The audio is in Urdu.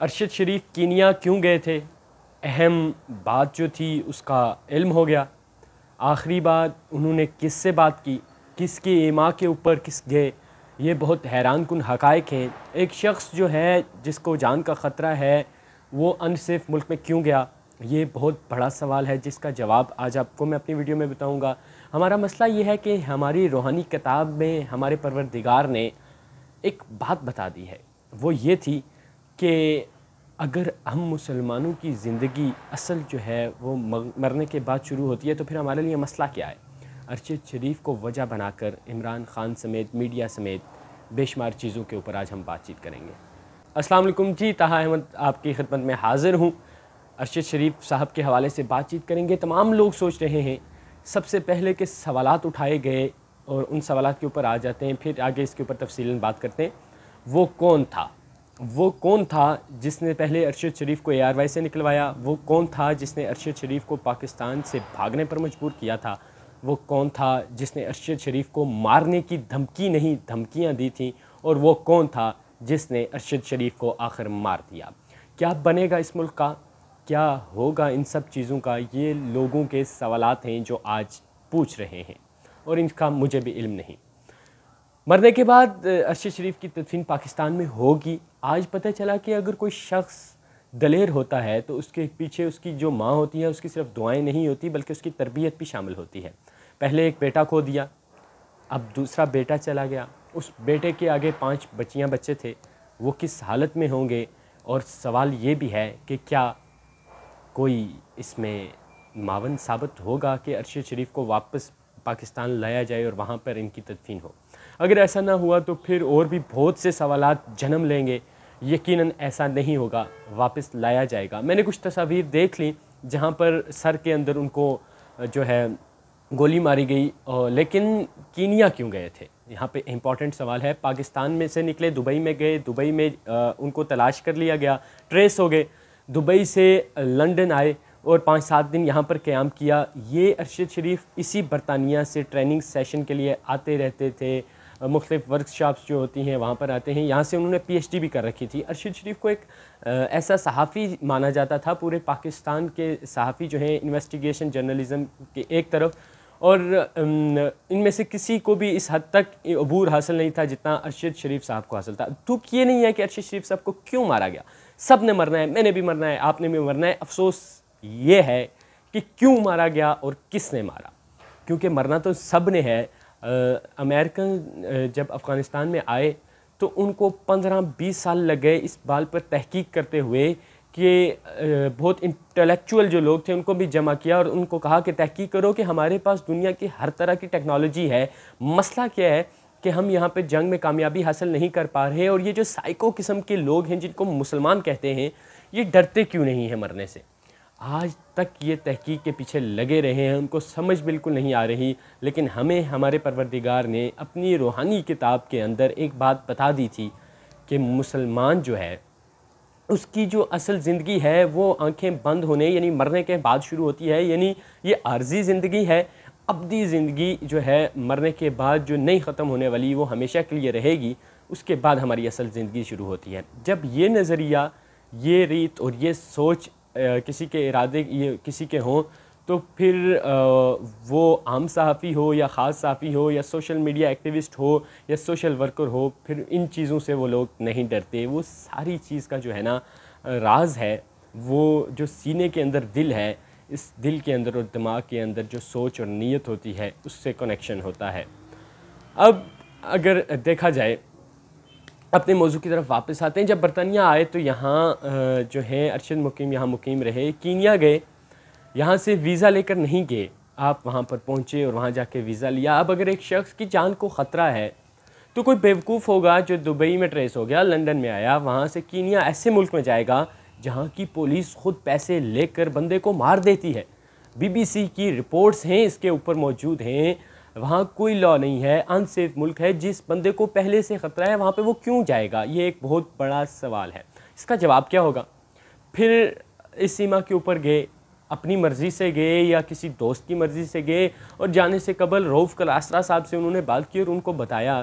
ارشد شریف کینیا کیوں گئے تھے؟ اہم بات جو تھی اس کا علم ہو گیا۔ آخری بات انہوں نے کس سے بات کی، کس کی ایما کے اوپر کس گئے، یہ بہت حیران کن حقائق ہیں۔ ایک شخص جو ہے جس کو جان کا خطرہ ہے وہ انسیف ملک میں کیوں گیا، یہ بہت بڑا سوال ہے جس کا جواب آج آپ کو میں اپنی ویڈیو میں بتاؤں گا۔ ہمارا مسئلہ یہ ہے کہ ہماری روحانی کتاب میں ہمارے پروردگار نے ایک بات بتا دی ہے، وہ یہ تھی کہ اگر ہم مسلمانوں کی زندگی اصل جو ہے وہ مرنے کے بعد شروع ہوتی ہے تو پھر ہمارے لیے مسئلہ کیا ہے؟ ارشد شریف کو وجہ بنا کر عمران خان سمیت میڈیا سمیت بے شمار چیزوں کے اوپر آج ہم بات چیت کریں گے۔ السلام علیکم جی، طاہا احمد آپ کی خدمت میں حاضر ہوں۔ ارشد شریف صاحب کے حوالے سے بات چیت کریں گے۔ تمام لوگ سوچ رہے ہیں سب سے پہلے کہ سوالات اٹھائے گئے اور ان سوالات کے اوپر آ جاتے ہیں، پھر آگے اس کے اوپر تفصیلاً بات کرتے ہیں۔ وہ کون تھا جس نے پہلے ارشد شریف کو ARY سے نکلوایا؟ وہ کون تھا جس نے ارشد شریف کو پاکستان سے بھاگنے پر مجبور کیا تھا؟ وہ کون تھا جس نے ارشد شریف کو مارنے کی دھمکی نہیں دھمکیاں دی تھیں؟ اور وہ کون تھا جس نے ارشد شریف کو آخر مار دیا؟ کیا بنے گا اس ملک کا؟ کیا ہوگا ان سب چیزوں کا؟ یہ لوگوں کے سوالات ہیں جو آج پوچھ رہے ہیں اور ان کا مجھے بھی علم نہیں۔ مرنے کے بعد ارشد شریف کی تدفین پاکستان میں ہوگی۔ آج پتہ چلا کہ اگر کوئی شخص دلیر ہوتا ہے تو اس کے پیچھے اس کی جو ماں ہوتی ہے اس کی صرف دعائیں نہیں ہوتی بلکہ اس کی تربیت بھی شامل ہوتی ہے۔ پہلے ایک بیٹا کھو دیا، اب دوسرا بیٹا چلا گیا، اس بیٹے کے آگے 5 بچے تھے، وہ کس حالت میں ہوں گے؟ اور سوال یہ بھی ہے کہ کیا کوئی اس میں معاون ثابت ہوگا کہ ارشد شریف کو واپس پاکستان لایا جائے اور وہاں پر ان کی تدفین ہو؟ اگر ایسا نہ ہوا تو پھر اور بھی بہت سے سوالات جنم لیں گے۔ یقیناً ایسا نہیں ہوگا، واپس لایا جائے گا۔ میں نے کچھ تصاویر دیکھ لیں جہاں پر سر کے اندر ان کو جو ہے گولی ماری گئی، لیکن کینیا کیوں گئے تھے؟ یہاں پہ امپورٹنٹ سوال ہے۔ پاکستان میں سے نکلے، دبئی میں گئے، دبئی میں ان کو تلاش کر لیا گیا، ٹریس ہو گئے، دبئی سے لنڈن آئے اور 5-7 دن یہاں پر قیام کیا۔ یہ ارشد شریف اسی برطانیہ سے ٹریننگ سیشن کے لیے آتے رہتے تھے، مختلف ورکشاپس جو ہوتی ہیں وہاں پر آتے ہیں۔ یہاں سے انہوں نے PhD بھی کر رکھی تھی۔ ارشد شریف کو ایک ایسا صحافی مانا جاتا تھا، پورے پاکستان کے صحافی جو ہیں انویسٹیگیشن جرنلزم کے ایک طرف، اور ان میں سے کسی کو بھی اس حد تک عبور حاصل نہیں تھا جتنا ارشد شریف صاحب کو حاصل تھا۔ دکھ یہ نہیں ہے کہ ارشد شریف صاحب کو کیوں مارا گیا، سب نے مرنا ہے، میں نے بھی مرنا ہے، آپ نے بھی مرنا ہے۔ افسوس یہ ہے کہ کیوں مارا گیا اور کس نے مارا، کیونکہ مرنا تو سب نے ہے۔ امریکن جب افغانستان میں آئے تو ان کو 15-20 سال لگ گئے اس بات پر تحقیق کرتے ہوئے کہ بہت انٹلیکچوئل جو لوگ تھے ان کو بھی جمع کیا اور ان کو کہا کہ تحقیق کرو کہ ہمارے پاس دنیا کی ہر طرح کی ٹیکنالوجی ہے، مسئلہ کیا ہے کہ ہم یہاں پہ جنگ میں کامیابی حاصل نہیں کر پا رہے، اور یہ جو سائیکو قسم کے لوگ ہیں جن کو مسلمان کہتے ہیں یہ ڈرتے کیوں نہیں ہیں مرنے سے؟ آج تک یہ تحقیق کے پیچھے لگے رہے ہیں، ان کو سمجھ بالکل نہیں آ رہی، لیکن ہمیں ہمارے پروردگار نے اپنی روحانی کتاب کے اندر ایک بات بتا دی تھی کہ مسلمان جو ہے اس کی جو اصل زندگی ہے وہ آنکھیں بند ہونے یعنی مرنے کے بعد شروع ہوتی ہے، یعنی یہ عارضی زندگی ہے۔ ابدی زندگی جو ہے مرنے کے بعد جو نہیں ختم ہونے والی وہ ہمیشہ کے لیے رہے گی، اس کے بعد ہماری اصل زندگی شروع ہوتی ہے۔ جب یہ نظریہ، یہ ریت اور یہ سوچ کسی کے ارادے یہ کسی کے ہوں تو پھر وہ عام صحافی ہو یا خاص صحافی ہو یا سوشل میڈیا ایکٹیوسٹ ہو یا سوشل ورکر ہو، پھر ان چیزوں سے وہ لوگ نہیں ڈرتے۔ وہ ساری چیز کا جو ہے نا راز ہے، وہ جو سینے کے اندر دل ہے، اس دل کے اندر اور دماغ کے اندر جو سوچ اور نیت ہوتی ہے اس سے کنیکشن ہوتا ہے۔ اب اگر دیکھا جائے اپنے موضوع کی طرف واپس آتے ہیں، جب برطانیہ آئے تو یہاں جو ہیں ارشد یہاں مقیم رہے، کینیا گئے، یہاں سے ویزا لے کر نہیں گئے، آپ وہاں پر پہنچے اور وہاں جا کے ویزا لیا۔ اب اگر ایک شخص کی جان کو خطرہ ہے تو کوئی بیوقوف ہوگا جو دبئی میں ٹریس ہو گیا، لنڈن میں آیا، وہاں سے کینیا ایسے ملک میں جائے گا جہاں کی پولیس خود پیسے لے کر بندے کو مار دیتی ہے۔ BBC کی رپورٹس ہیں اس کے اوپر موجود ہیں، وہاں کوئی لا نہیں ہے، انسیف ملک ہے، جس بندے کو پہلے سے خطرہ ہے وہاں پہ وہ کیوں جائے گا؟ یہ ایک بہت بڑا سوال ہے، اس کا جواب کیا ہوگا؟ پھر اس سیما کے اوپر گئے، اپنی مرضی سے گئے یا کسی دوست کی مرضی سے گئے، اور جانے سے قبل رؤف کلاسرا صاحب سے انہوں نے بات کی اور ان کو بتایا